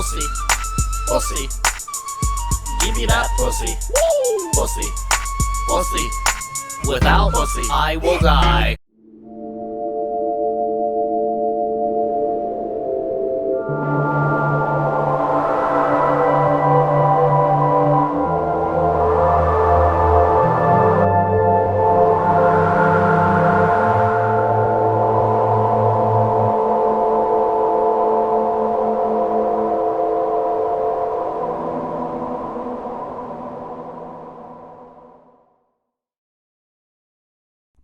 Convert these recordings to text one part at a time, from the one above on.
pussy, pussy. Give me that pussy, pussy, pussy. Without pussy, I will die.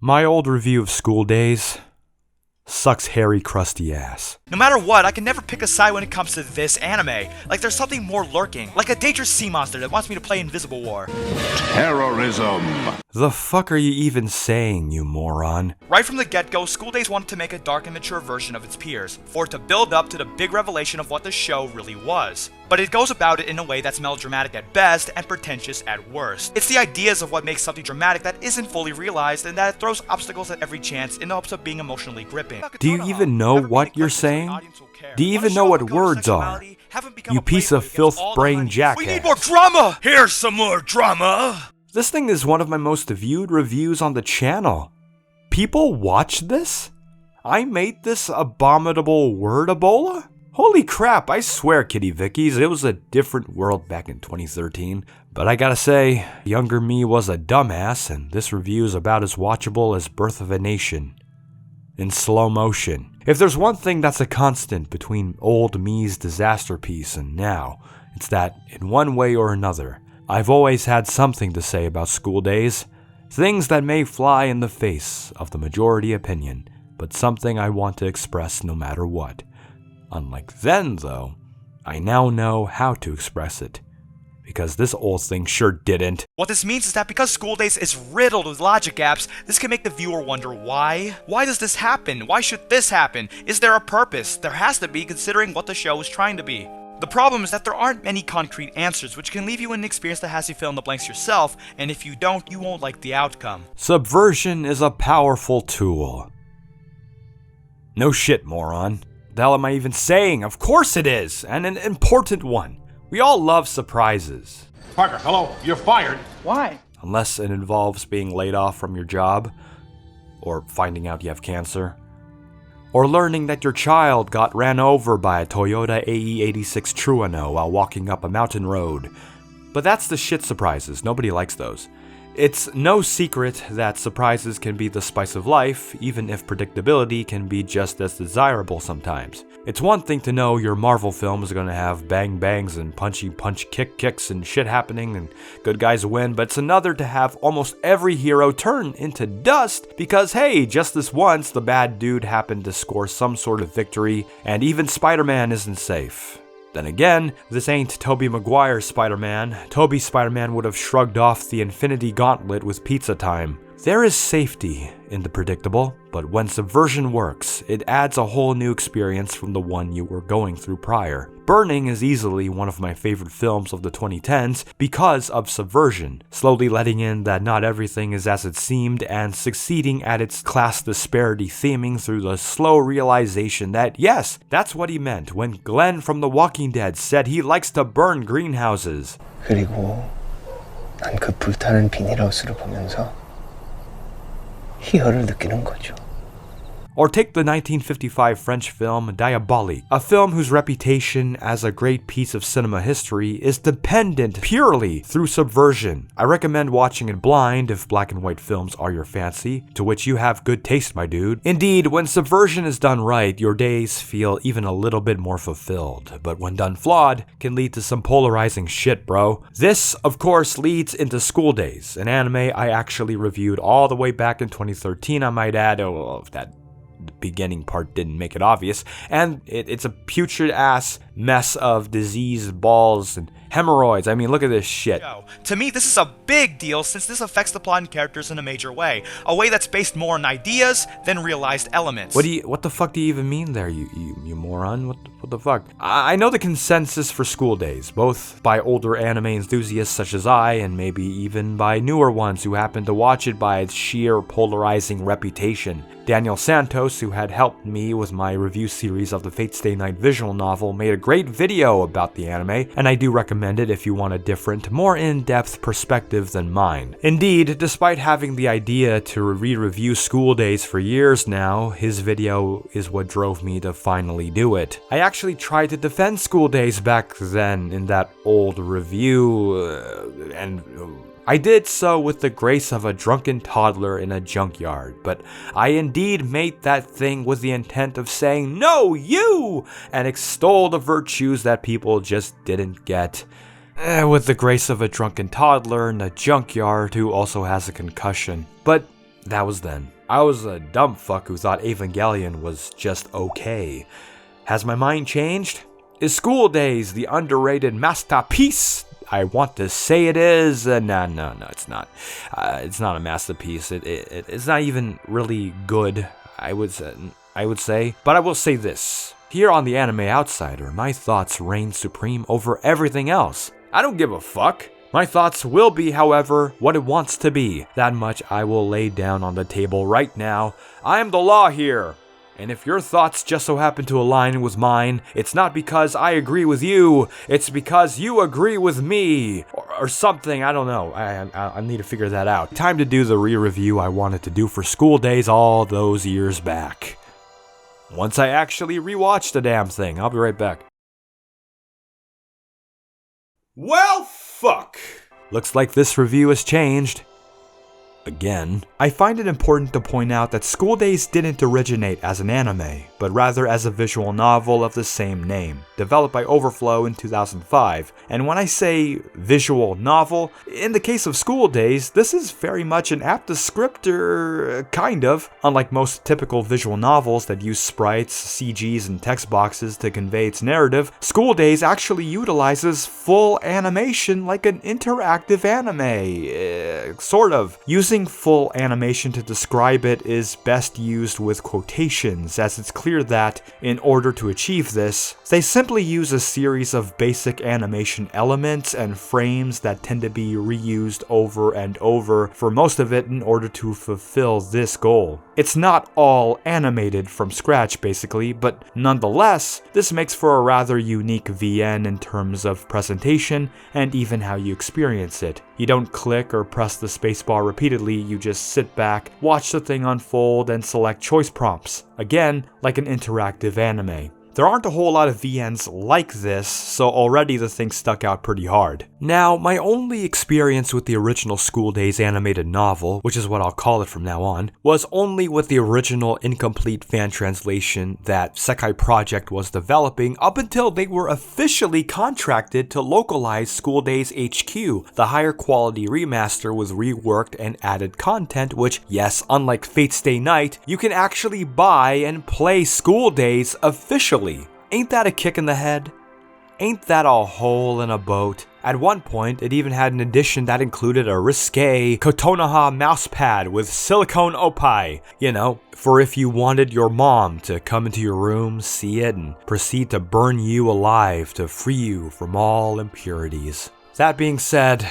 My old review of School Days sucks hairy, crusty ass. No matter what, I can never pick a side when it comes to this anime. Like there's something more lurking, like a dangerous sea monster that wants me to play Invisible War. Terrorism. The fuck are you even saying, you moron? Right from the get-go, School Days wanted to make a dark and mature version of its peers, for it to build up to the big revelation of what the show really was. But it goes about it in a way that's melodramatic at best and pretentious at worst. It's the ideas of what makes something dramatic that isn't fully realized and that it throws obstacles at every chance in the hopes of being emotionally gripping. Do you even know what you're saying? Do you even know what words are? You piece of filth-brain jackass. We need more drama! Here's some more drama! This thing is one of my most viewed reviews on the channel. People watch this? I made this abominable word Ebola? Holy crap, I swear, Kitty Vickies, it was a different world back in 2013. But I gotta say, younger me was a dumbass, and this review is about as watchable as Birth of a Nation. In slow motion. If there's one thing that's a constant between old me's disaster piece and now, it's that, in one way or another, I've always had something to say about School Days. Things that may fly in the face of the majority opinion, but something I want to express no matter what. Unlike then, though, I now know how to express it. Because this old thing sure didn't. What this means is that because School Days is riddled with logic gaps, this can make the viewer wonder why? Why does this happen? Why should this happen? Is there a purpose? There has to be, considering what the show is trying to be. The problem is that there aren't many concrete answers, which can leave you in an experience that has you fill in the blanks yourself, and if you don't, you won't like the outcome. Subversion is a powerful tool. No shit, moron. The hell am I even saying? Of course it is, and an important one. We all love surprises. Parker, hello, you're fired. Why? Unless it involves being laid off from your job, or finding out you have cancer, or learning that your child got ran over by a Toyota AE86 Truano while walking up a mountain road. But that's the shit surprises, nobody likes those. It's no secret that surprises can be the spice of life, even if predictability can be just as desirable sometimes. It's one thing to know your Marvel film is going to have bang bangs and punchy punch kick kicks and shit happening and good guys win, but it's another to have almost every hero turn into dust because hey, just this once the bad dude happened to score some sort of victory and even Spider-Man isn't safe. Then again, this ain't Tobey Maguire's Spider-Man. Tobey's Spider-Man would have shrugged off the Infinity Gauntlet with pizza time. There is safety in the predictable, but when subversion works, it adds a whole new experience from the one you were going through prior. Burning is easily one of my favorite films of the 2010s because of subversion, slowly letting in that not everything is as it seemed and succeeding at its class disparity theming through the slow realization that yes, that's what he meant when Glenn from The Walking Dead said he likes to burn greenhouses. 그리고 난 그 불타는 비닐하우스를 보면서 희열을 느끼는 거죠. Or take the 1955 French film Diabolique, a film whose reputation as a great piece of cinema history is dependent purely through subversion. I recommend watching it blind if black and white films are your fancy, to which you have good taste, my dude. Indeed, when subversion is done right, your days feel even a little bit more fulfilled, but when done flawed, can lead to some polarizing shit, bro. This, of course, leads into School Days, an anime I actually reviewed all the way back in 2013, I might add. Oh, that the beginning part didn't make it obvious, and it's a putrid-ass mess of diseased balls and hemorrhoids. I mean, look at this shit. To me, this is a big deal since this affects the plot and characters in a major way, a way that's based more on ideas than realized elements. What the fuck do you even mean there, you moron? What the fuck? I know the consensus for School Days, both by older anime enthusiasts such as I, and maybe even by newer ones who happen to watch it by its sheer polarizing reputation. Daniel Santos, who had helped me with my review series of the Fate Stay Night visual novel, made a great video about the anime, and I do recommend it if you want a different, more in-depth perspective than mine. Indeed, despite having the idea to re-review School Days for years now, his video is what drove me to finally do it. I actually tried to defend School Days back then in that old review, and I did so with the grace of a drunken toddler in a junkyard, but I indeed made that thing with the intent of saying, "No, you!" and extol the virtues that people just didn't get. With the grace of a drunken toddler in a junkyard who also has a concussion. But that was then. I was a dumb fuck who thought Evangelion was just okay. Has my mind changed? Is School Days the underrated masterpiece I want to say it is? No, it's not. It's not a masterpiece. It's not even really good, I would say. But I will say this. Here on the Anime Outsider, my thoughts reign supreme over everything else. I don't give a fuck. My thoughts will be, however, what it wants to be. That much I will lay down on the table right now. I am the law here. And if your thoughts just so happen to align with mine, it's not because I agree with you, it's because you agree with me, or something, I don't know, I need to figure that out. Time to do the re-review I wanted to do for School Days all those years back. Once I actually rewatched the damn thing, I'll be right back. Well, fuck! Looks like this review has changed. Again. I find it important to point out that School Days didn't originate as an anime, but rather as a visual novel of the same name, developed by Overflow in 2005. And when I say visual novel, in the case of School Days, this is very much an apt descriptor, kind of. Unlike most typical visual novels that use sprites, CGs, and text boxes to convey its narrative, School Days actually utilizes full animation like an interactive anime, sort of. Using full animation to describe it is best used with quotations, as it's clear that, in order to achieve this, they simply use a series of basic animation elements and frames that tend to be reused over and over for most of it in order to fulfill this goal. It's not all animated from scratch basically, but nonetheless, this makes for a rather unique VN in terms of presentation and even how you experience it. You don't click or press the spacebar repeatedly, you just sit back, watch the thing unfold, and select choice prompts. Again, like an interactive anime. There aren't a whole lot of VNs like this, so already the thing stuck out pretty hard. Now, my only experience with the original School Days animated novel, which is what I'll call it from now on, was only with the original incomplete fan translation that Sekai Project was developing up until they were officially contracted to localize School Days HQ, the higher quality remaster with reworked and added content which, yes, unlike Fate Stay Night, you can actually buy and play School Days officially. Ain't that a kick in the head? Ain't that a hole in a boat? At one point, it even had an edition that included a risque Kotonoha mousepad with silicone opai, for if you wanted your mom to come into your room, see it, and proceed to burn you alive to free you from all impurities. That being said,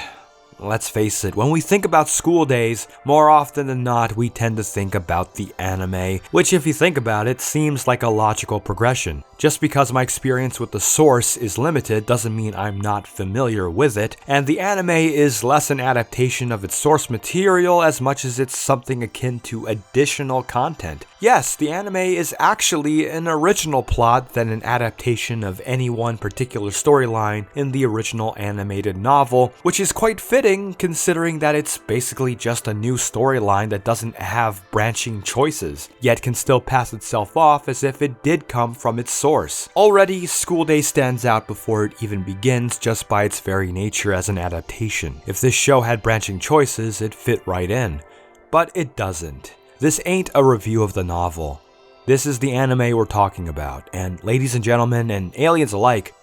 let's face it, when we think about School Days, more often than not, we tend to think about the anime, which if you think about it, seems like a logical progression. Just because my experience with the source is limited doesn't mean I'm not familiar with it, and the anime is less an adaptation of its source material as much as it's something akin to additional content. Yes, the anime is actually an original plot than an adaptation of any one particular storyline in the original animated novel, which is quite fitting considering that it's basically just a new storyline that doesn't have branching choices, yet can still pass itself off as if it did come from its source. Already, School Days stands out before it even begins just by its very nature as an adaptation. If this show had branching choices, it fit right in. But it doesn't. This ain't a review of the novel. This is the anime we're talking about, and ladies and gentlemen, and aliens alike,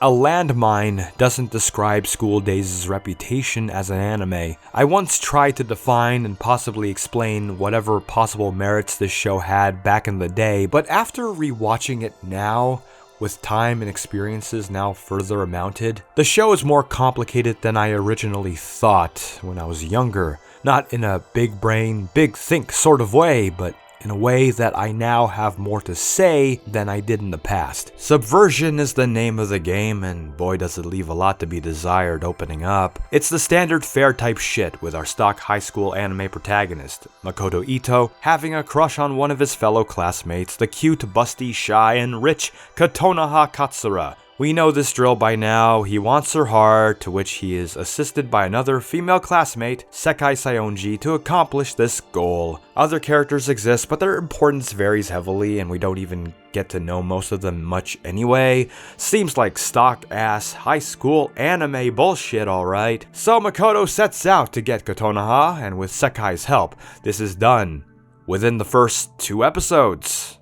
a landmine doesn't describe School Days' reputation as an anime. I once tried to define and possibly explain whatever possible merits this show had back in the day, but after rewatching it now, with time and experiences now further amounted, the show is more complicated than I originally thought when I was younger. Not in a big brain, big think sort of way, but in a way that I now have more to say than I did in the past. Subversion is the name of the game, and boy does it leave a lot to be desired opening up. It's the standard fare type shit with our stock high school anime protagonist, Makoto Ito, having a crush on one of his fellow classmates, the cute, busty, shy, and rich Kotonoha Katsura. We know this drill by now. He wants her heart, to which he is assisted by another female classmate, Sekai Sayonji, to accomplish this goal. Other characters exist, but their importance varies heavily, and we don't even get to know most of them much anyway. Seems like stock-ass high school anime bullshit, alright. So Makoto sets out to get Kotonoha, and with Sekai's help, this is done within the first 2 episodes.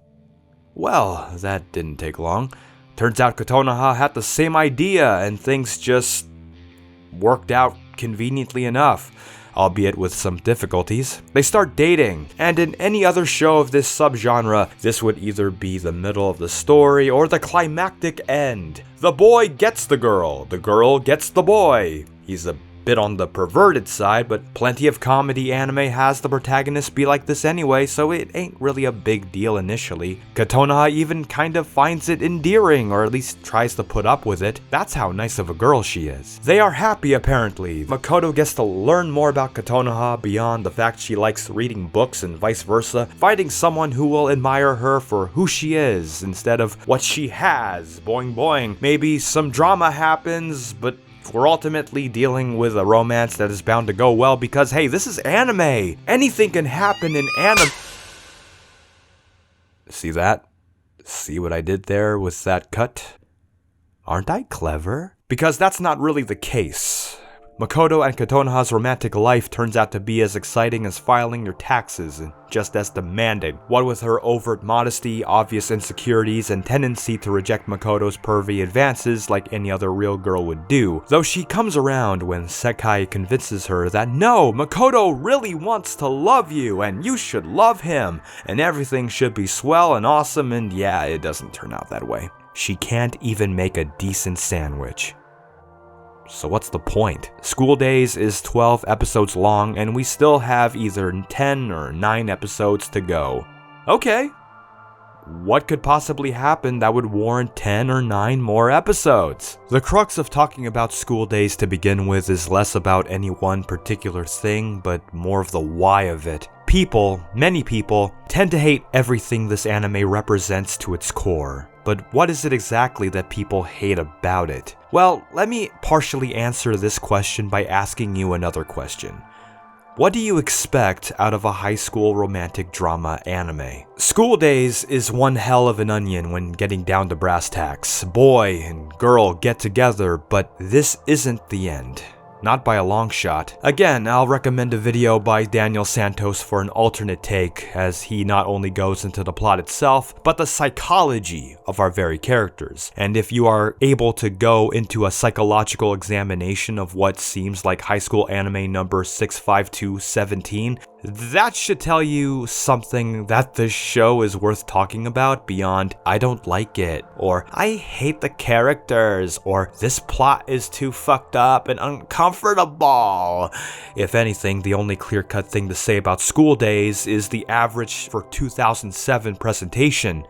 Well, that didn't take long. Turns out Kotonoha had the same idea, and things just worked out conveniently enough, albeit with some difficulties. They start dating, and in any other show of this subgenre, this would either be the middle of the story or the climactic end. The boy gets the girl gets the boy. He's a bit on the perverted side, but plenty of comedy anime has the protagonist be like this anyway, so it ain't really a big deal initially. Kotonoha even kind of finds it endearing, or at least tries to put up with it. That's how nice of a girl she is. They are happy apparently. Makoto gets to learn more about Kotonoha beyond the fact she likes reading books and vice versa, finding someone who will admire her for who she is instead of what she has. Boing boing. Maybe some drama happens, but we're ultimately dealing with a romance that is bound to go well because, hey, this is anime. Anything can happen in anime. See that? See what I did there with that cut? Aren't I clever? Because that's not really the case. Makoto and Kotonoha's romantic life turns out to be as exciting as filing your taxes and just as demanding. What with her overt modesty, obvious insecurities, and tendency to reject Makoto's pervy advances like any other real girl would do. Though she comes around when Sekai convinces her that no, Makoto really wants to love you and you should love him and everything should be swell and awesome, and yeah, it doesn't turn out that way. She can't even make a decent sandwich. So what's the point? School Days is 12 episodes long, and we still have either 10 or 9 episodes to go. Okay. What could possibly happen that would warrant 10 or 9 more episodes? The crux of talking about School Days to begin with is less about any one particular thing, but more of the why of it. Many people, tend to hate everything this anime represents to its core. But what is it exactly that people hate about it? Well, let me partially answer this question by asking you another question. What do you expect out of a high school romantic drama anime? School Days is one hell of an onion when getting down to brass tacks. Boy and girl get together, but this isn't the end. Not by a long shot. Again, I'll recommend a video by Daniel Santos for an alternate take, as he not only goes into the plot itself, but the psychology of our very characters. And if you are able to go into a psychological examination of what seems like high school anime number 65217, that should tell you something that this show is worth talking about beyond I don't like it, or I hate the characters, or this plot is too fucked up and uncomfortable. If anything, the only clear-cut thing to say about School Days is the average for 2007 presentation.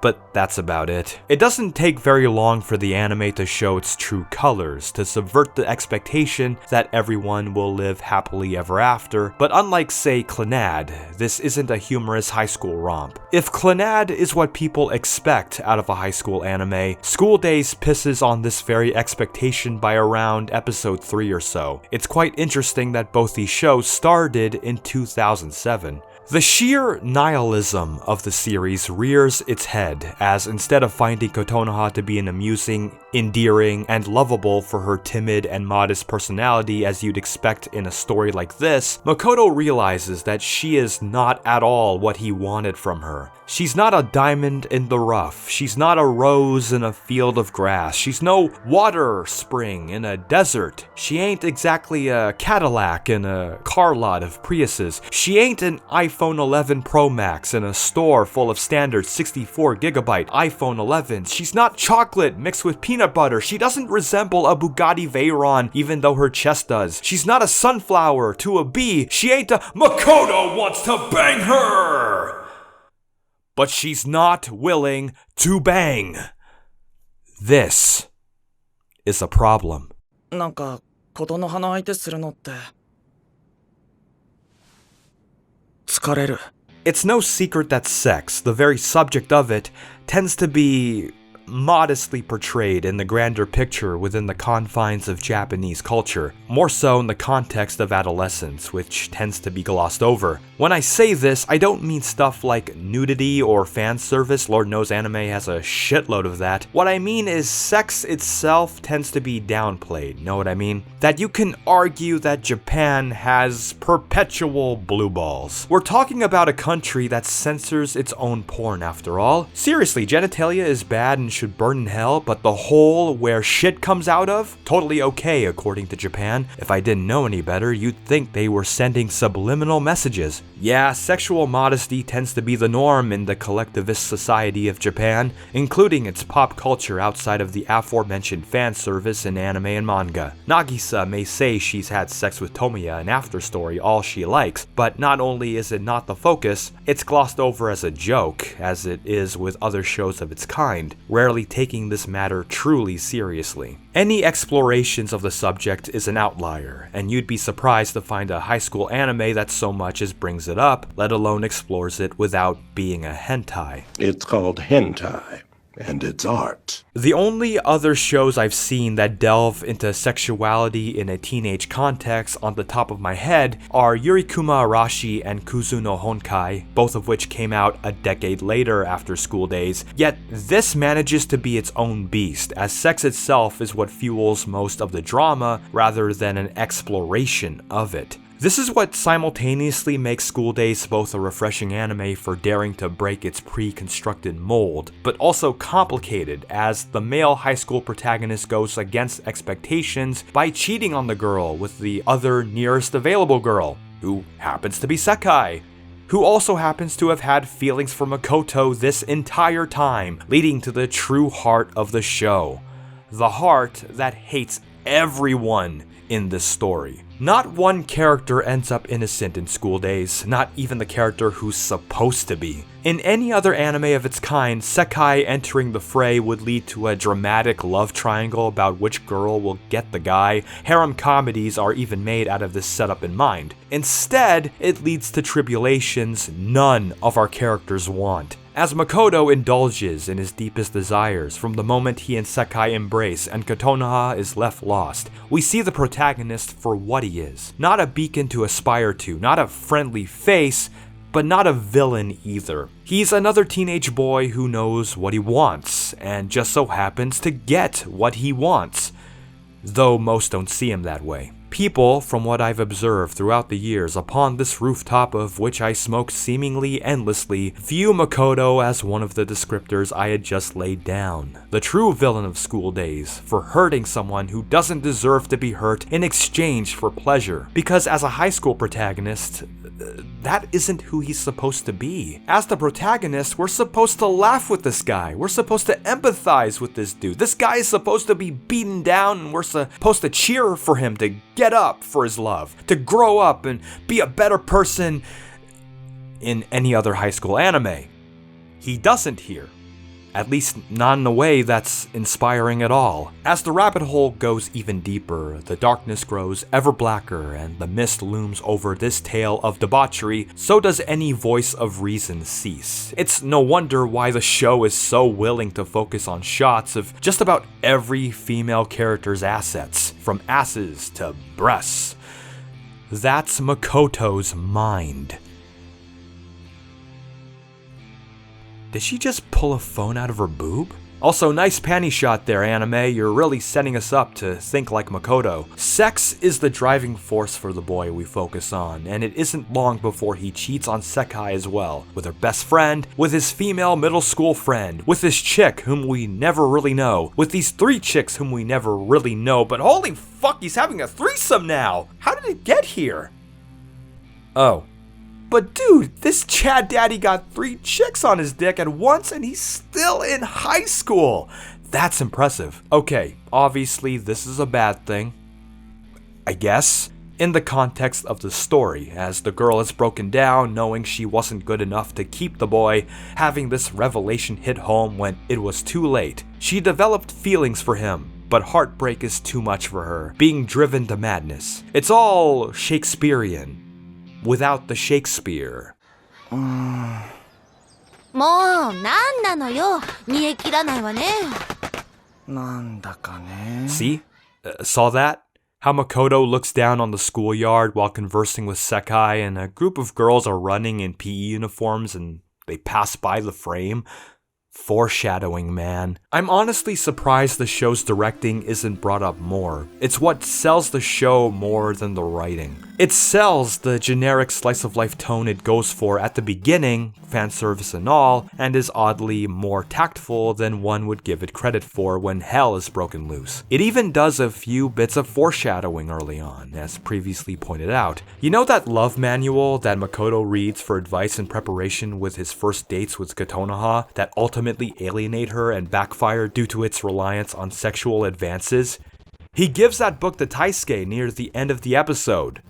But that's about it. It doesn't take very long for the anime to show its true colors, to subvert the expectation that everyone will live happily ever after, but unlike, say, Clannad, this isn't a humorous high school romp. If Clannad is what people expect out of a high school anime, School Days pisses on this very expectation by around episode 3 or so. It's quite interesting that both these shows started in 2007. The sheer nihilism of the series rears its head, as instead of finding Kotonoha to be an amusing, endearing, and lovable for her timid and modest personality as you'd expect in a story like this, Makoto realizes that she is not at all what he wanted from her. She's not a diamond in the rough, she's not a rose in a field of grass, she's no water spring in a desert, she ain't exactly a Cadillac in a car lot of Priuses, she ain't an iPhone 11 Pro Max in a store full of standard 64GB iPhone 11s, she's not chocolate mixed with peanut butter, she doesn't resemble a Bugatti Veyron even though her chest does, she's not a sunflower to a bee, she ain't a Makoto wants to bang her! but she's not willing to bang. This is a problem. なんかことの葉の相手するのって疲れる。 It's no secret that sex, the very subject of it, tends to be modestly portrayed in the grander picture within the confines of Japanese culture, more so in the context of adolescence, which tends to be glossed over. When I say this, I don't mean stuff like nudity or fan service. Lord knows anime has a shitload of that. What I mean is sex itself tends to be downplayed, know what I mean? That you can argue that Japan has perpetual blue balls. We're talking about a country that censors its own porn after all. Seriously, genitalia is bad and should burn in hell, but the hole where shit comes out of? Totally okay, according to Japan. If I didn't know any better, you'd think they were sending subliminal messages. Yeah, sexual modesty tends to be the norm in the collectivist society of Japan, including its pop culture outside of the aforementioned fan service in anime and manga. Nagisa may say she's had sex with Tomoya in After Story all she likes, but not only is it not the focus, it's glossed over as a joke, as it is with other shows of its kind, rarely taking this matter truly seriously. Any explorations of the subject is an outlier, and you'd be surprised to find a high school anime that so much as brings it up, let alone explores it without being a hentai. It's called hentai, and it's art. The only other shows I've seen that delve into sexuality in a teenage context on the top of my head are Yurikuma Arashi and Kuzu no Honkai, both of which came out a decade later after School Days, yet this manages to be its own beast, as sex itself is what fuels most of the drama rather than an exploration of it. This is what simultaneously makes School Days both a refreshing anime for daring to break its pre-constructed mold, but also complicated as the male high school protagonist goes against expectations by cheating on the girl with the other nearest available girl, who happens to be Sekai, who also happens to have had feelings for Makoto this entire time, leading to the true heart of the show. The heart that hates everyone in this story. Not one character ends up innocent in School Days, not even the character who's supposed to be. In any other anime of its kind, Sekai entering the fray would lead to a dramatic love triangle about which girl will get the guy. Harem comedies are even made out of this setup in mind. Instead, it leads to tribulations none of our characters want. As Makoto indulges in his deepest desires from the moment he and Sekai embrace and Kotonoha is left lost, we see the protagonist for what he is. Not a beacon to aspire to, not a friendly face, but not a villain either. He's another teenage boy who knows what he wants, and just so happens to get what he wants, though most don't see him that way. People, from what I've observed throughout the years upon this rooftop of which I smoke seemingly endlessly, view Makoto as one of the descriptors I had just laid down. The true villain of School Days, for hurting someone who doesn't deserve to be hurt in exchange for pleasure. Because as a high school protagonist, that isn't who he's supposed to be. As the protagonist, we're supposed to laugh with this guy. We're supposed to empathize with this dude. This guy is supposed to be beaten down and we're supposed to cheer for him to get up for his love, to grow up and be a better person in any other high school anime. He doesn't here. At least not in a way that's inspiring at all. As the rabbit hole goes even deeper, the darkness grows ever blacker and the mist looms over this tale of debauchery, so does any voice of reason cease. It's no wonder why the show is so willing to focus on shots of just about every female character's assets, from asses to breasts. That's Makoto's mind. Did she just pull a phone out of her boob? Also, nice panty shot there, anime. You're really setting us up to think like Makoto. Sex is the driving force for the boy we focus on, and it isn't long before he cheats on Sekai as well. With her best friend, with his female middle school friend, with this chick whom we never really know, with these three chicks whom we never really know, but holy fuck, he's having a threesome now! How did it get here? Oh. But dude, this Chad Daddy got 3 chicks on his dick at once and he's still in high school. That's impressive. Okay, obviously this is a bad thing, I guess. in the context of the story, as the girl is broken down knowing she wasn't good enough to keep the boy, having this revelation hit home when it was too late. She developed feelings for him, but heartbreak is too much for her, being driven to madness. It's all Shakespearean, without the Shakespeare. もう何なのよ、煮え切らないわね。なんだかね。 See? Saw that? How Makoto looks down on the schoolyard while conversing with Sekai, and a group of girls are running in PE uniforms and they pass by the frame. Foreshadowing, man. I'm honestly surprised the show's directing isn't brought up more. It's what sells the show more than the writing. It sells the generic slice-of-life tone it goes for at the beginning, fan service and all, and is oddly more tactful than one would give it credit for when hell is broken loose. It even does a few bits of foreshadowing early on, as previously pointed out. You know that love manual that Makoto reads for advice in preparation with his first dates with Kotonoha that ultimately alienate her and backfire due to its reliance on sexual advances? He gives that book to Taisuke near the end of the episode.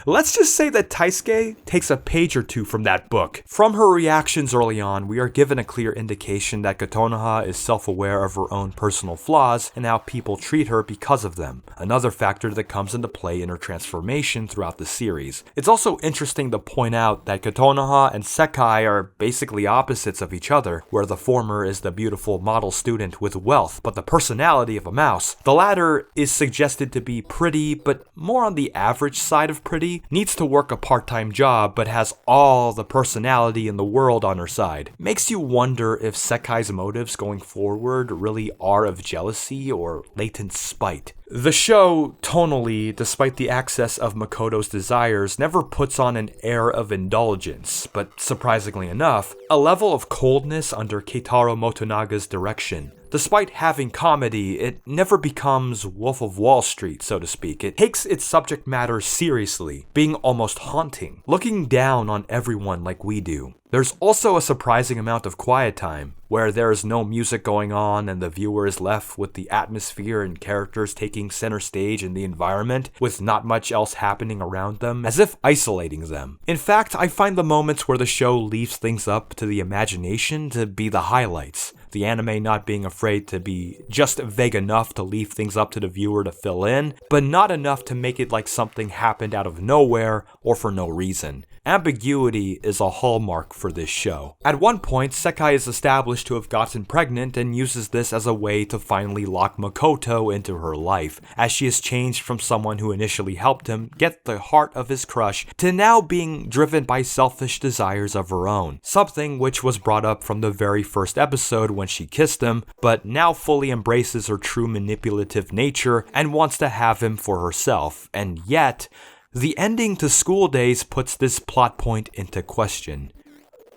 Let's just say that Taisuke takes a page or two from that book. From her reactions early on, we are given a clear indication that Kotonoha is self-aware of her own personal flaws and how people treat her because of them, another factor that comes into play in her transformation throughout the series. It's also interesting to point out that Kotonoha and Sekai are basically opposites of each other, where the former is the beautiful model student with wealth, but the personality of a mouse. The latter is suggested to be pretty, but more on the average side of pretty, needs to work a part-time job but has all the personality in the world on her side. Makes you wonder if Sekai's motives going forward really are of jealousy or latent spite. The show, tonally, despite the excess of Makoto's desires, never puts on an air of indulgence, but surprisingly enough, a level of coldness under Keitaro Motonaga's direction. Despite having comedy, it never becomes Wolf of Wall Street, so to speak. It takes its subject matter seriously, being almost haunting, looking down on everyone like we do. There's also a surprising amount of quiet time, where there is no music going on and the viewer is left with the atmosphere and characters taking center stage in the environment, with not much else happening around them, as if isolating them. In fact, I find the moments where the show leaves things up to the imagination to be the highlights. The anime not being afraid to be just vague enough to leave things up to the viewer to fill in, but not enough to make it like something happened out of nowhere or for no reason. Ambiguity is a hallmark for this show. At one point, Sekai is established to have gotten pregnant and uses this as a way to finally lock Makoto into her life, as she has changed from someone who initially helped him get the heart of his crush to now being driven by selfish desires of her own, something which was brought up from the very first episode when she kissed him, but now fully embraces her true manipulative nature and wants to have him for herself. And yet, the ending to School Days puts this plot point into question.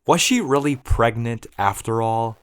Was she really pregnant after all?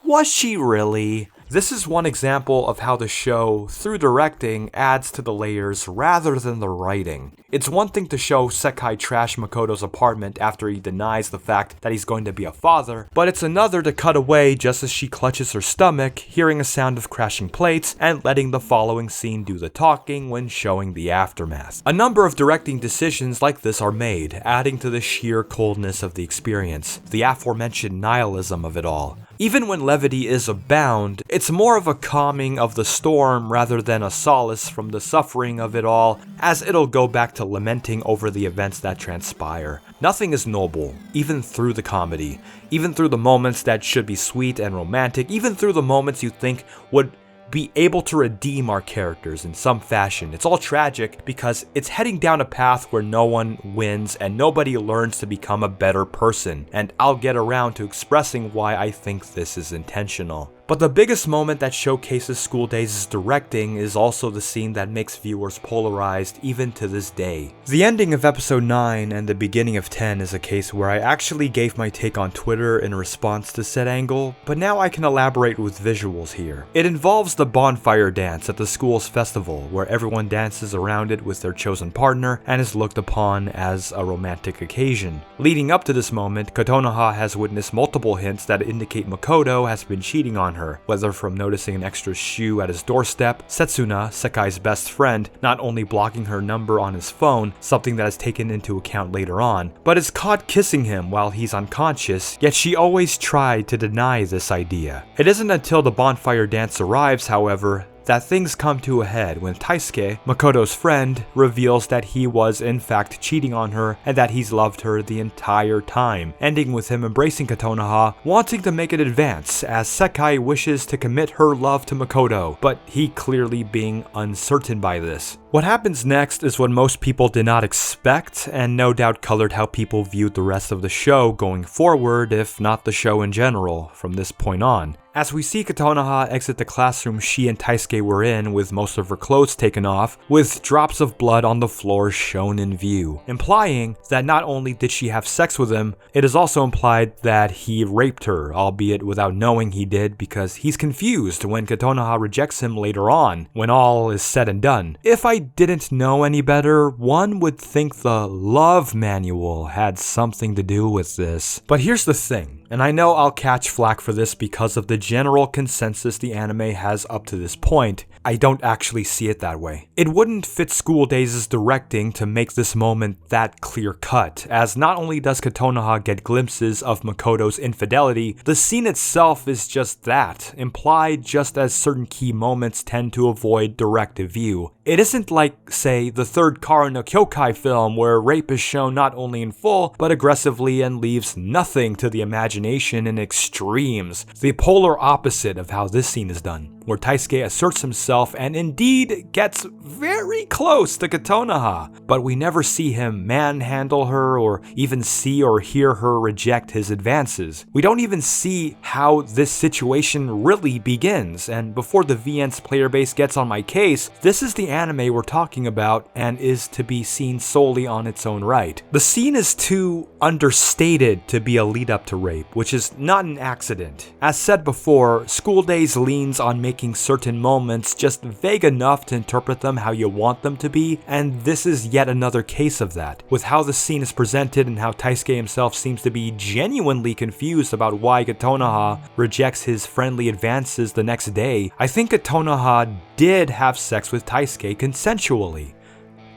Was she really? This is one example of how the show, through directing, adds to the layers rather than the writing. It's one thing to show Sekai trash Makoto's apartment after he denies the fact that he's going to be a father, but it's another to cut away just as she clutches her stomach, hearing a sound of crashing plates, and letting the following scene do the talking when showing the aftermath. A number of directing decisions like this are made, adding to the sheer coldness of the experience, the aforementioned nihilism of it all. Even when levity is abound, it's more of a calming of the storm rather than a solace from the suffering of it all, as it'll go back to lamenting over the events that transpire. Nothing is noble, even through the comedy, even through the moments that should be sweet and romantic, even through the moments you think would be able to redeem our characters in some fashion. It's all tragic because it's heading down a path where no one wins and nobody learns to become a better person, and I'll get around to expressing why I think this is intentional. But the biggest moment that showcases School Days' directing is also the scene that makes viewers polarized even to this day. The ending of episode 9 and the beginning of 10 is a case where I actually gave my take on Twitter in response to said angle, but now I can elaborate with visuals here. It involves the bonfire dance at the school's festival, where everyone dances around it with their chosen partner and is looked upon as a romantic occasion. Leading up to this moment, Kotonoha has witnessed multiple hints that indicate Makoto has been cheating on on her, whether from noticing an extra shoe at his doorstep, Setsuna, Sekai's best friend, not only blocking her number on his phone, something that is taken into account later on, but is caught kissing him while he's unconscious, yet she always tried to deny this idea. It isn't until the bonfire dance arrives, however, that things come to a head when Taisuke, Makoto's friend, reveals that he was in fact cheating on her and that he's loved her the entire time, ending with him embracing Kotonoha, wanting to make an advance as Sekai wishes to commit her love to Makoto, but he clearly being uncertain by this. What happens next is what most people did not expect, and no doubt colored how people viewed the rest of the show going forward, if not the show in general, from this point on. As we see Kotonoha exit the classroom she and Taisuke were in with most of her clothes taken off, with drops of blood on the floor shown in view, implying that not only did she have sex with him, it is also implied that he raped her, albeit without knowing he did because he's confused when Kotonoha rejects him later on, when all is said and done. If I didn't know any better, one would think the love manual had something to do with this. But here's the thing, and I know I'll catch flack for this because of the general consensus the anime has up to this point. I don't actually see it that way. It wouldn't fit School Days' directing to make this moment that clear-cut, as not only does Kotonoha get glimpses of Makoto's infidelity, the scene itself is just that, implied just as certain key moments tend to avoid direct view. It isn't like, say, the third Kara no Kyokai film where rape is shown not only in full, but aggressively and leaves nothing to the imagination in extremes, the polar opposite of how this scene is done, where Taisuke asserts himself and indeed gets very close to Kotonoha, but we never see him manhandle her or even see or hear her reject his advances. We don't even see how this situation really begins, and before the VN's player base gets on my case, this is the anime we're talking about and is to be seen solely on its own right. The scene is too understated to be a lead up to rape, which is not an accident. As said before, School Days leans on making certain moments just vague enough to interpret them how you want them to be, and this is yet another case of that. With how the scene is presented and how Taisuke himself seems to be genuinely confused about why Kotonoha rejects his friendly advances the next day, I think Kotonoha did have sex with Taisuke consensually,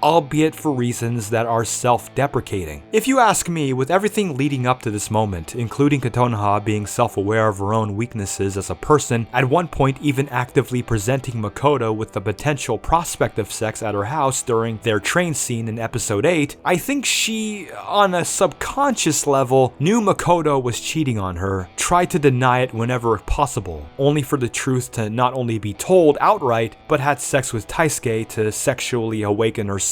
albeit for reasons that are self-deprecating. If you ask me, with everything leading up to this moment, including Kotonoha being self-aware of her own weaknesses as a person, at one point even actively presenting Makoto with the potential prospect of sex at her house during their train scene in episode 8, I think she, on a subconscious level, knew Makoto was cheating on her, tried to deny it whenever possible, only for the truth to not only be told outright, but had sex with Taisuke to sexually awaken herself,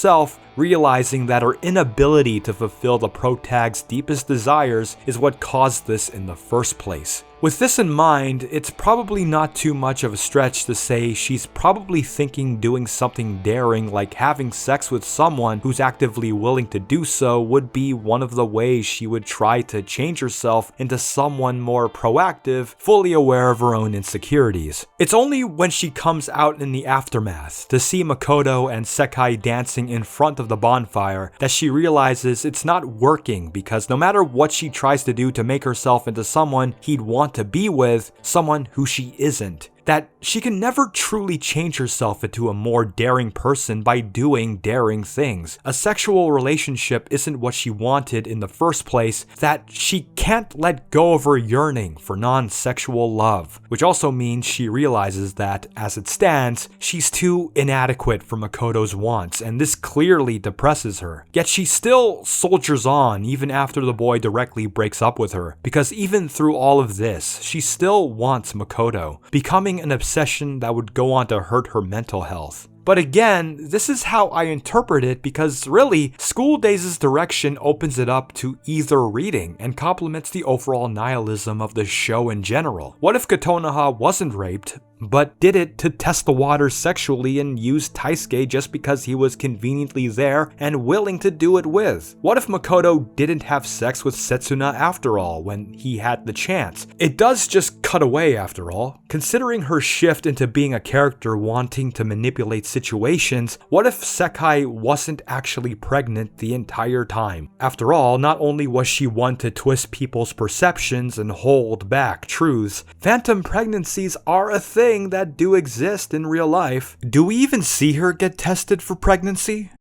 realizing that her inability to fulfill the protag's deepest desires is what caused this in the first place. With this in mind, it's probably not too much of a stretch to say she's probably thinking doing something daring like having sex with someone who's actively willing to do so would be one of the ways she would try to change herself into someone more proactive, fully aware of her own insecurities. It's only when she comes out in the aftermath to see Makoto and Sekai dancing in front of the bonfire that she realizes it's not working, because no matter what she tries to do to make herself into someone he'd want to be with, someone who she isn't, that she can never truly change herself into a more daring person by doing daring things. A sexual relationship isn't what she wanted in the first place, that she can't let go of her yearning for non-sexual love, which also means she realizes that, as it stands, she's too inadequate for Makoto's wants, and this clearly depresses her. Yet she still soldiers on even after the boy directly breaks up with her, because even through all of this, she still wants Makoto, becoming an obsession that would go on to hurt her mental health. But again, this is how I interpret it, because really, School Days' direction opens it up to either reading and complements the overall nihilism of the show in general. What if Kotonoha wasn't raped, but did it to test the waters sexually and used Taisuke just because he was conveniently there and willing to do it with? What if Makoto didn't have sex with Setsuna after all when he had the chance? It does just cut away after all. Considering her shift into being a character wanting to manipulate situations, what if Sekai wasn't actually pregnant the entire time? After all, not only was she one to twist people's perceptions and hold back truths, phantom pregnancies are a thing that do exist in real life. Do we even see her get tested for pregnancy?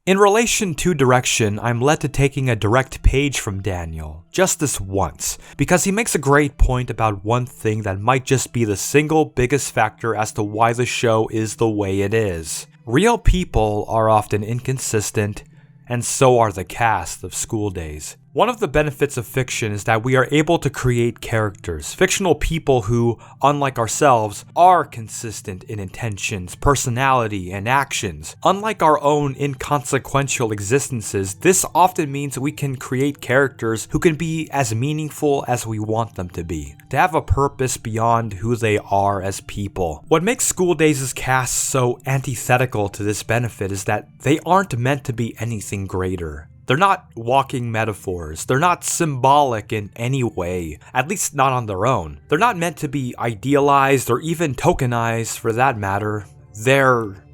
In relation to direction, I'm led to taking a direct page from Daniel, just this once, because he makes a great point about one thing that might just be the single biggest factor as to why the show is the way it is. Real people are often inconsistent, and so are the cast of School Days. One of the benefits of fiction is that we are able to create characters, fictional people who, unlike ourselves, are consistent in intentions, personality, and actions. Unlike our own inconsequential existences, this often means we can create characters who can be as meaningful as we want them to be, to have a purpose beyond who they are as people. What makes School Days' cast so antithetical to this benefit is that they aren't meant to be anything greater. They're not walking metaphors. They're not symbolic in any way, at least not on their own. They're not meant to be idealized or even tokenized for that matter. They're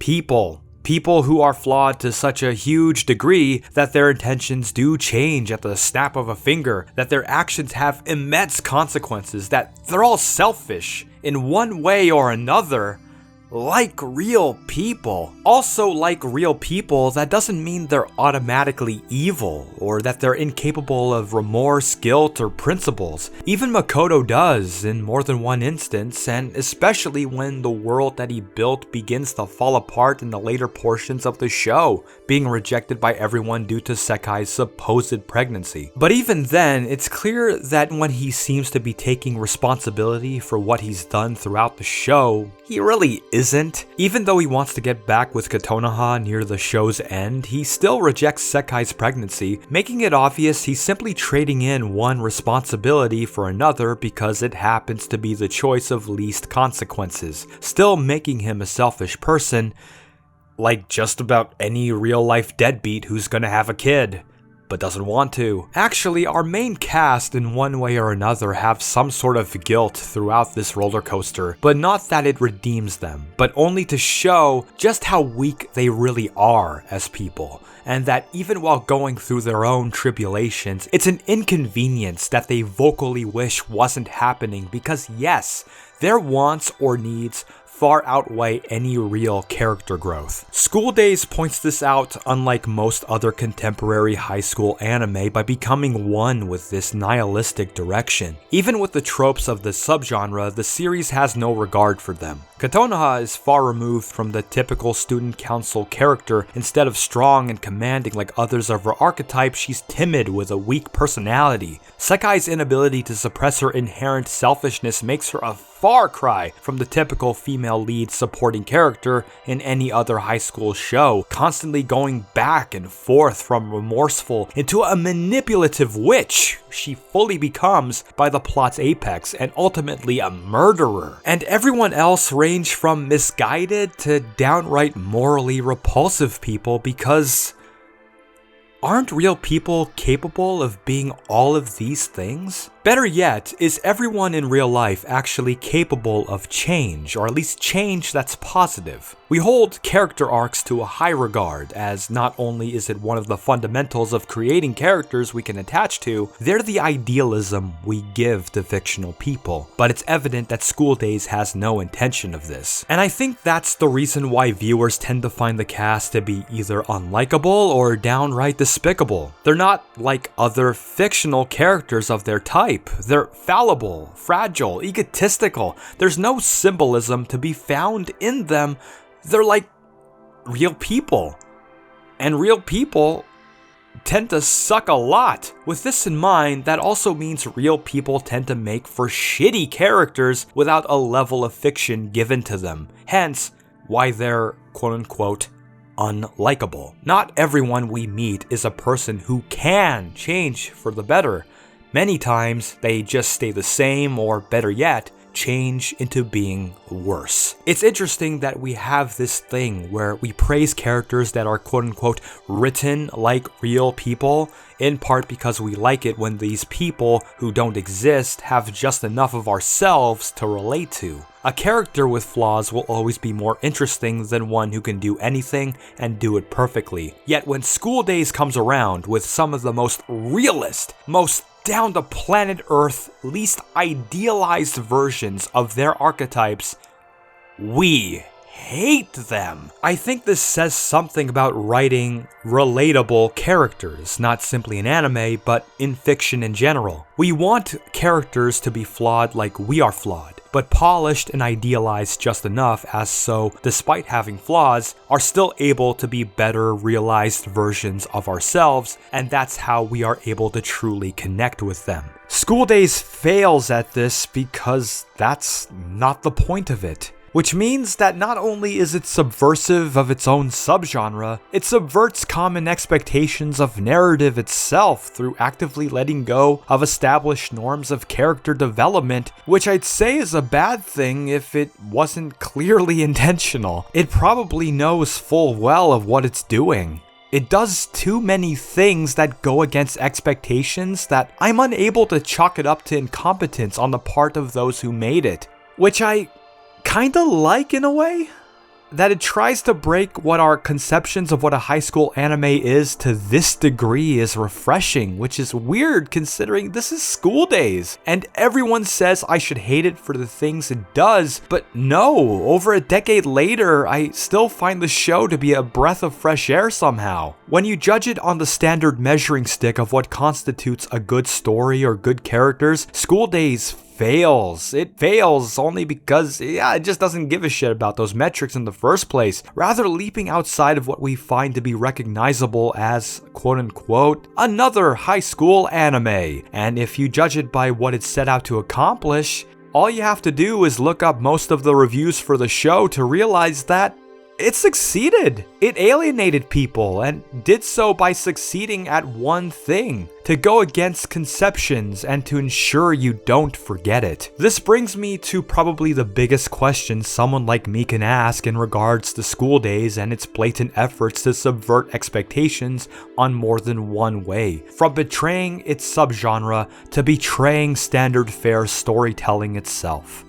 people. People who are flawed to such a huge degree that their intentions do change at the snap of a finger, that their actions have immense consequences, that they're all selfish in one way or another. Like real people. Also, like real people, that doesn't mean they're automatically evil, or that they're incapable of remorse, guilt, or principles. Even Makoto does in more than one instance, and especially when the world that he built begins to fall apart in the later portions of the show, being rejected by everyone due to Sekai's supposed pregnancy. But even then, it's clear that when he seems to be taking responsibility for what he's done throughout the show, he really isn't. Even though he wants to get back with Kotonoha near the show's end, he still rejects Sekai's pregnancy, making it obvious he's simply trading in one responsibility for another because it happens to be the choice of least consequences, still making him a selfish person, like just about any real-life deadbeat who's gonna have a kid but doesn't want to. Actually, our main cast in one way or another have some sort of guilt throughout this roller coaster, but not that it redeems them, but only to show just how weak they really are as people, and that even while going through their own tribulations, it's an inconvenience that they vocally wish wasn't happening because yes, their wants or needs far outweigh any real character growth. School Days points this out unlike most other contemporary high school anime by becoming one with this nihilistic direction. Even with the tropes of the subgenre, the series has no regard for them. Kotonoha is far removed from the typical student council character. Instead of strong and commanding like others of her archetype, she's timid with a weak personality. Sekai's inability to suppress her inherent selfishness makes her a far cry from the typical female lead supporting character in any other high school show, constantly going back and forth from remorseful into a manipulative witch she fully becomes by the plot's apex and ultimately a murderer. And everyone else range from misguided to downright morally repulsive people because aren't real people capable of being all of these things? Better yet, is everyone in real life actually capable of change, or at least change that's positive? We hold character arcs to a high regard, as not only is it one of the fundamentals of creating characters we can attach to, they're the idealism we give to fictional people. But it's evident that School Days has no intention of this. And I think that's the reason why viewers tend to find the cast to be either unlikable or downright despicable. They're not like other fictional characters of their type. They're fallible, fragile, egotistical. There's no symbolism to be found in them. They're like real people. And real people tend to suck a lot. With this in mind, that also means real people tend to make for shitty characters without a level of fiction given to them. Hence, why they're quote-unquote unlikable. Not everyone we meet is a person who can change for the better. Many times, they just stay the same, or better yet, change into being worse. It's interesting that we have this thing where we praise characters that are quote-unquote written like real people, in part because we like it when these people who don't exist have just enough of ourselves to relate to. A character with flaws will always be more interesting than one who can do anything and do it perfectly. Yet when School Days comes around with some of the most realist, most down to planet Earth, least idealized versions of their archetypes, we hate them. I think this says something about writing relatable characters, not simply in anime, but in fiction in general. We want characters to be flawed like we are flawed, but polished and idealized just enough as so, despite having flaws, are still able to be better realized versions of ourselves, and that's how we are able to truly connect with them. School Days fails at this because that's not the point of it. Which means that not only is it subversive of its own subgenre, it subverts common expectations of narrative itself through actively letting go of established norms of character development, which I'd say is a bad thing if it wasn't clearly intentional. It probably knows full well of what it's doing. It does too many things that go against expectations that I'm unable to chalk it up to incompetence on the part of those who made it, which I kinda like in a way. That it tries to break what our conceptions of what a high school anime is to this degree is refreshing, which is weird considering this is School Days. And everyone says I should hate it for the things it does, but no, over a decade later, I still find the show to be a breath of fresh air somehow. When you judge it on the standard measuring stick of what constitutes a good story or good characters, School Days fails. It fails only because, it just doesn't give a shit about those metrics in the first place, rather leaping outside of what we find to be recognizable as, quote-unquote, another high school anime. And if you judge it by what it set out to accomplish, all you have to do is look up most of the reviews for the show to realize that it succeeded. It alienated people and did so by succeeding at one thing: to go against conceptions and to ensure you don't forget it. This brings me to probably the biggest question someone like me can ask in regards to School Days and its blatant efforts to subvert expectations on more than one way, from betraying its subgenre to betraying standard fare storytelling itself.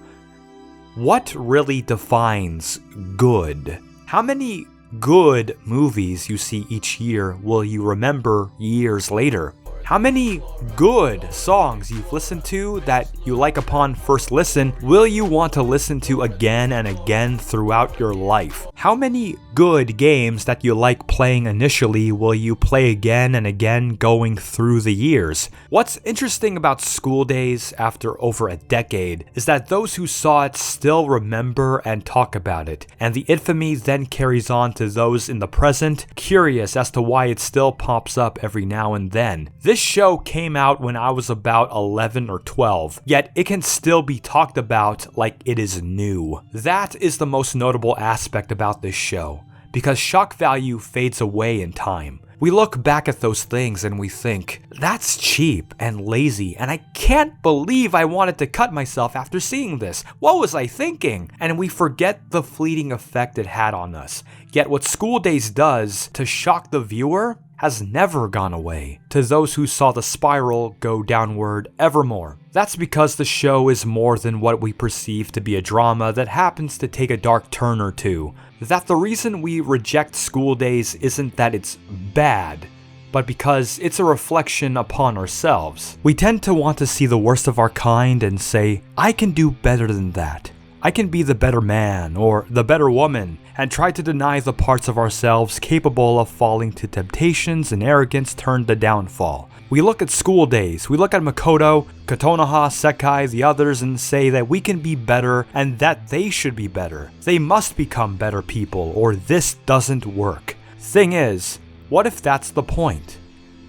What really defines good? How many good movies you see each year will you remember years later? How many good songs you've listened to that you like upon first listen will you want to listen to again and again throughout your life? How many good games that you like playing initially will you play again and again going through the years? What's interesting about School Days after over a decade is that those who saw it still remember and talk about it, and the infamy then carries on to those in the present, curious as to why it still pops up every now and then. This show came out when I was about 11 or 12, yet it can still be talked about like it is new. That is the most notable aspect about this show, because shock value fades away in time. We look back at those things and we think, that's cheap and lazy, and I can't believe I wanted to cut myself after seeing this. What was I thinking? And we forget the fleeting effect it had on us. Yet what School Days does to shock the viewer has never gone away, to those who saw the spiral go downward evermore. That's because the show is more than what we perceive to be a drama that happens to take a dark turn or two. That the reason we reject School Days isn't that it's bad, but because it's a reflection upon ourselves. We tend to want to see the worst of our kind and say, I can do better than that. I can be the better man or the better woman, and try to deny the parts of ourselves capable of falling to temptations and arrogance turned to downfall. We look at School Days, we look at Makoto, Kotonoha, Sekai, the others, and say that we can be better and that they should be better. They must become better people or this doesn't work. Thing is, what if that's the point?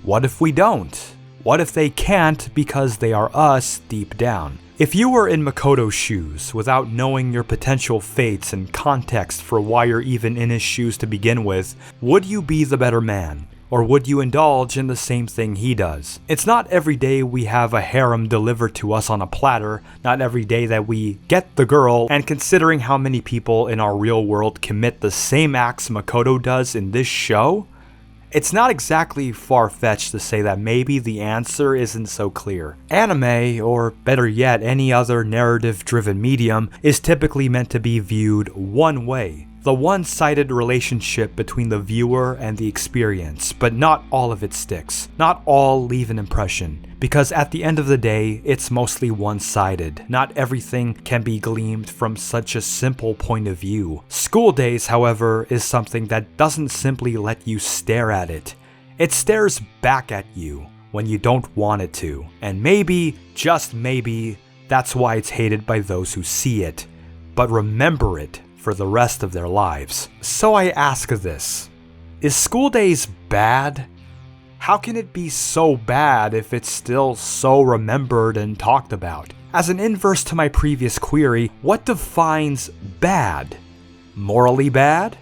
What if we don't? What if they can't because they are us deep down? If you were in Makoto's shoes, without knowing your potential fates and context for why you're even in his shoes to begin with, would you be the better man? Or would you indulge in the same thing he does? It's not every day we have a harem delivered to us on a platter, not every day that we get the girl, and considering how many people in our real world commit the same acts Makoto does in this show, it's not exactly far-fetched to say that maybe the answer isn't so clear. Anime, or better yet, any other narrative-driven medium, is typically meant to be viewed one way. The one-sided relationship between the viewer and the experience, but not all of it sticks. Not all leave an impression, because at the end of the day, it's mostly one-sided. Not everything can be gleaned from such a simple point of view. School Days, however, is something that doesn't simply let you stare at it. It stares back at you when you don't want it to. And maybe, just maybe, that's why it's hated by those who see it. But remember it for the rest of their lives. So I ask this, is School Days bad? How can it be so bad if it's still so remembered and talked about? As an inverse to my previous query, what defines bad? Morally bad?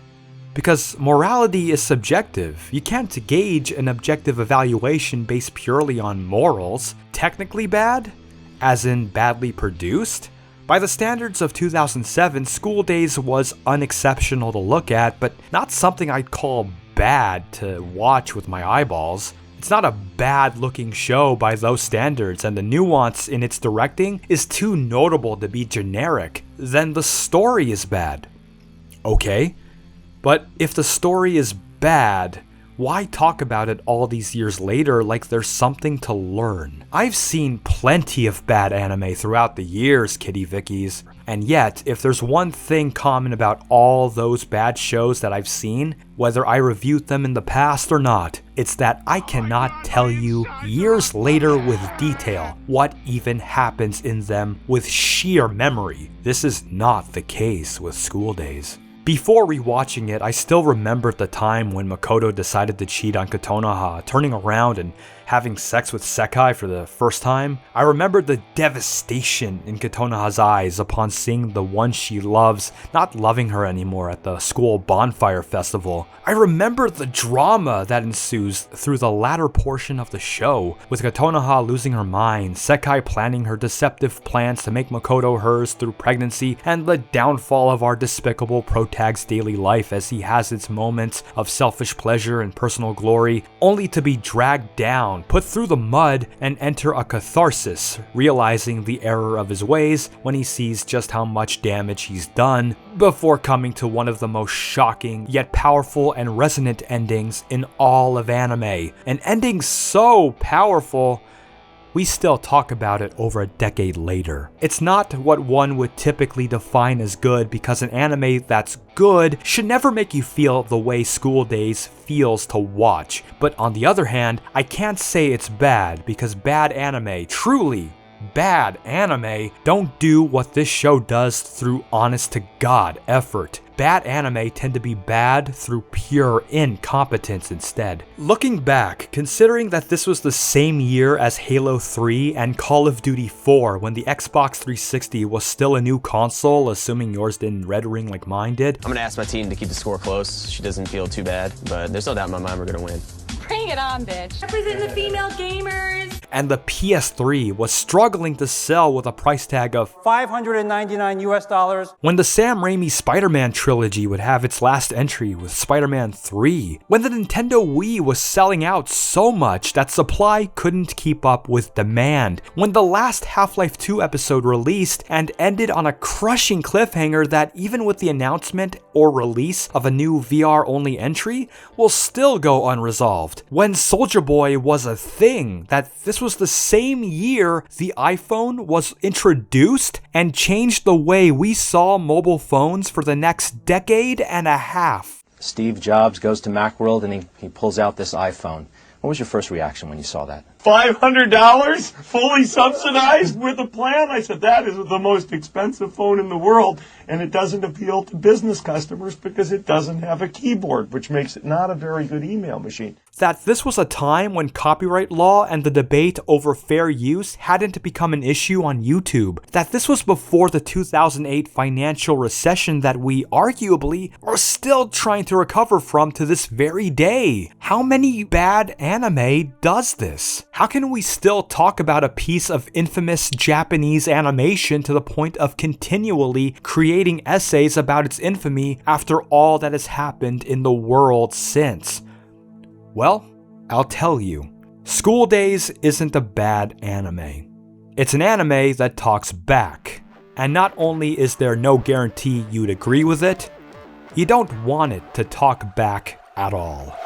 Because morality is subjective. You can't gauge an objective evaluation based purely on morals. Technically bad? As in badly produced? By the standards of 2007, School Days was unexceptional to look at, but not something I'd call bad to watch with my eyeballs. It's not a bad-looking show by those standards, and the nuance in its directing is too notable to be generic. Then the story is bad. Okay, but if the story is bad, why talk about it all these years later like there's something to learn? I've seen plenty of bad anime throughout the years, Kitty Vickies, and yet, if there's one thing common about all those bad shows that I've seen, whether I reviewed them in the past or not, it's that I cannot tell you years later with detail what even happens in them with sheer memory. This is not the case with School Days. Before rewatching it, I still remembered the time when Makoto decided to cheat on Kotonoha, turning around and having sex with Sekai for the first time. I remembered the devastation in Kotonoha's eyes upon seeing the one she loves not loving her anymore at the school bonfire festival. I remember the drama that ensues through the latter portion of the show, with Kotonoha losing her mind, Sekai planning her deceptive plans to make Makoto hers through pregnancy, and the downfall of our despicable protag's daily life as he has its moments of selfish pleasure and personal glory, only to be dragged down, put through the mud, and enter a catharsis, realizing the error of his ways when he sees just how much damage he's done, before coming to one of the most shocking yet powerful and resonant endings in all of anime. An ending so powerful, we still talk about it over a decade later. It's not what one would typically define as good, because an anime that's good should never make you feel the way School Days feels to watch. But on the other hand, I can't say it's bad, because bad anime, truly bad anime, don't do what this show does through honest-to-God effort. Bad anime tend to be bad through pure incompetence instead. Looking back, considering that this was the same year as Halo 3 and Call of Duty 4 when the Xbox 360 was still a new console, assuming yours didn't red ring like mine did. I'm gonna ask my team to keep the score close. She doesn't feel too bad, but there's no doubt in my mind we're gonna win. Bring it on, bitch. Representing the female gamers. And the PS3 was struggling to sell with a price tag of $599 US. when the Sam Raimi Spider-Man trilogy would have its last entry with Spider-Man 3, when the Nintendo Wii was selling out so much that supply couldn't keep up with demand, when the last Half-Life 2 episode released and ended on a crushing cliffhanger that even with the announcement or release of a new VR-only entry will still go unresolved, when Soulja Boy was a thing, that this was the same year the iPhone was introduced and changed the way we saw mobile phones for the next decade and a half. Steve Jobs goes to Macworld and he pulls out this iPhone. What was your first reaction when you saw that? $500 fully subsidized with a plan? I said, that is the most expensive phone in the world, and it doesn't appeal to business customers because it doesn't have a keyboard, which makes it not a very good email machine. That this was a time when copyright law and the debate over fair use hadn't become an issue on YouTube. That this was before the 2008 financial recession that we arguably are still trying to recover from to this very day. How many bad anime does this? How can we still talk about a piece of infamous Japanese animation to the point of continually creating essays about its infamy after all that has happened in the world since? Well, I'll tell you. School Days isn't a bad anime. It's an anime that talks back. And not only is there no guarantee you'd agree with it, you don't want it to talk back at all.